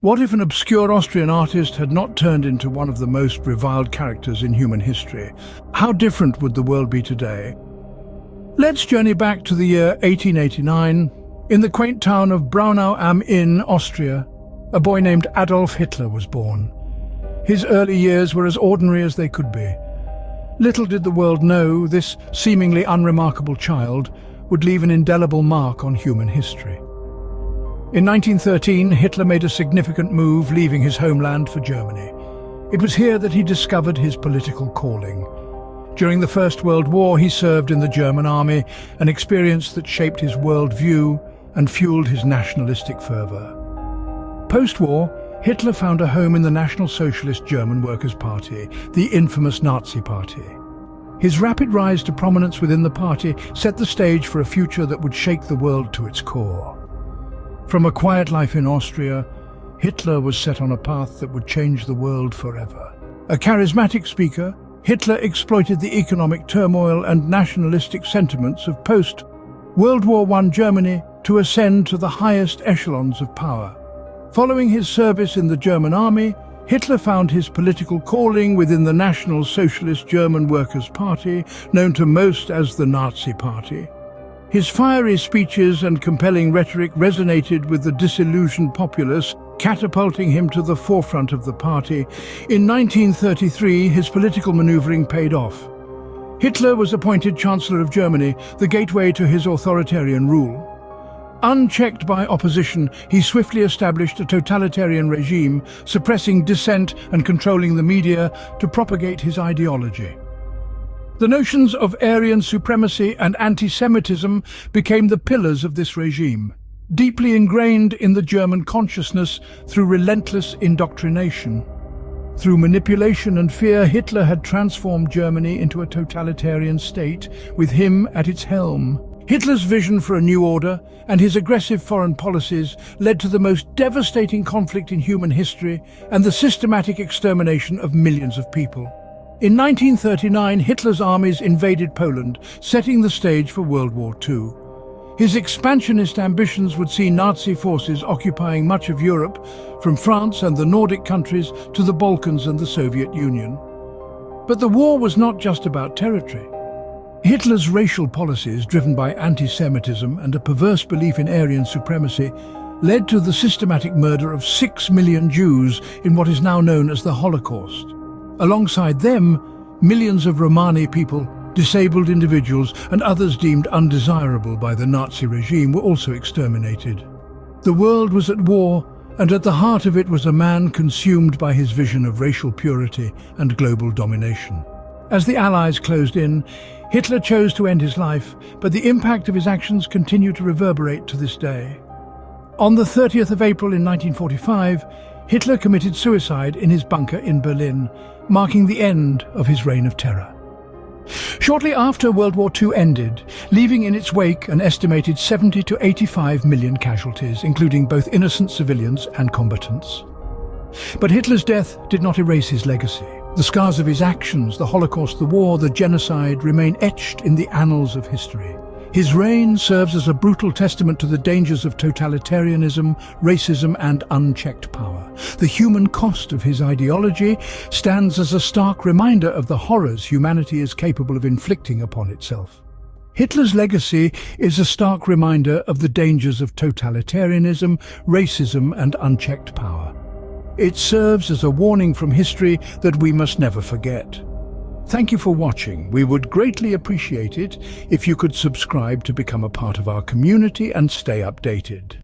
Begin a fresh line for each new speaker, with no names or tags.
What if an obscure Austrian artist had not turned into one of the most reviled characters in human history? How different would the world be today? Let's journey back to the year 1889. In the quaint town of Braunau am Inn, Austria, a boy named Adolf Hitler was born. His early years were as ordinary as they could be. Little did the world know this seemingly unremarkable child would leave an indelible mark on human history. In 1913, Hitler made a significant move, leaving his homeland for Germany. It was here that he discovered his political calling. During the First World War, he served in the German army, an experience that shaped his worldview and fueled his nationalistic fervor. Post-war, Hitler found a home in the National Socialist German Workers' Party, the infamous Nazi Party. His rapid rise to prominence within the party set the stage for a future that would shake the world to its core. From a quiet life in Austria, Hitler was set on a path that would change the world forever. A charismatic speaker, Hitler exploited the economic turmoil and nationalistic sentiments of post-World War I Germany to ascend to the highest echelons of power. Following his service in the German army, Hitler found his political calling within the National Socialist German Workers' Party, known to most as the Nazi Party. His fiery speeches and compelling rhetoric resonated with the disillusioned populace, catapulting him to the forefront of the party. In 1933, his political maneuvering paid off. Hitler was appointed Chancellor of Germany, the gateway to his authoritarian rule. Unchecked by opposition, he swiftly established a totalitarian regime, suppressing dissent and controlling the media to propagate his ideology. The notions of Aryan supremacy and anti-Semitism became the pillars of this regime, deeply ingrained in the German consciousness through relentless indoctrination. Through manipulation and fear, Hitler had transformed Germany into a totalitarian state, with him at its helm. Hitler's vision for a new order and his aggressive foreign policies led to the most devastating conflict in human history and the systematic extermination of millions of people. In 1939, Hitler's armies invaded Poland, setting the stage for World War II. His expansionist ambitions would see Nazi forces occupying much of Europe, from France and the Nordic countries to the Balkans and the Soviet Union. But the war was not just about territory. Hitler's racial policies, driven by anti-Semitism and a perverse belief in Aryan supremacy, led to the systematic murder of 6 million Jews in what is now known as the Holocaust. Alongside them, millions of Romani people, disabled individuals, and others deemed undesirable by the Nazi regime were also exterminated. The world was at war, and at the heart of it was a man consumed by his vision of racial purity and global domination. As the Allies closed in, Hitler chose to end his life, but the impact of his actions continue to reverberate to this day. On the 30th of April in 1945, Hitler committed suicide in his bunker in Berlin, marking the end of his reign of terror. Shortly after World War II ended, leaving in its wake an estimated 70 to 85 million casualties, including both innocent civilians and combatants. But Hitler's death did not erase his legacy. The scars of his actions, the Holocaust, the war, the genocide, remain etched in the annals of history. His reign serves as a brutal testament to the dangers of totalitarianism, racism, and unchecked power. The human cost of his ideology stands as a stark reminder of the horrors humanity is capable of inflicting upon itself. Hitler's legacy is a stark reminder of the dangers of totalitarianism, racism, and unchecked power. It serves as a warning from history that we must never forget. Thank you for watching. We would greatly appreciate it if you could subscribe to become a part of our community and stay updated.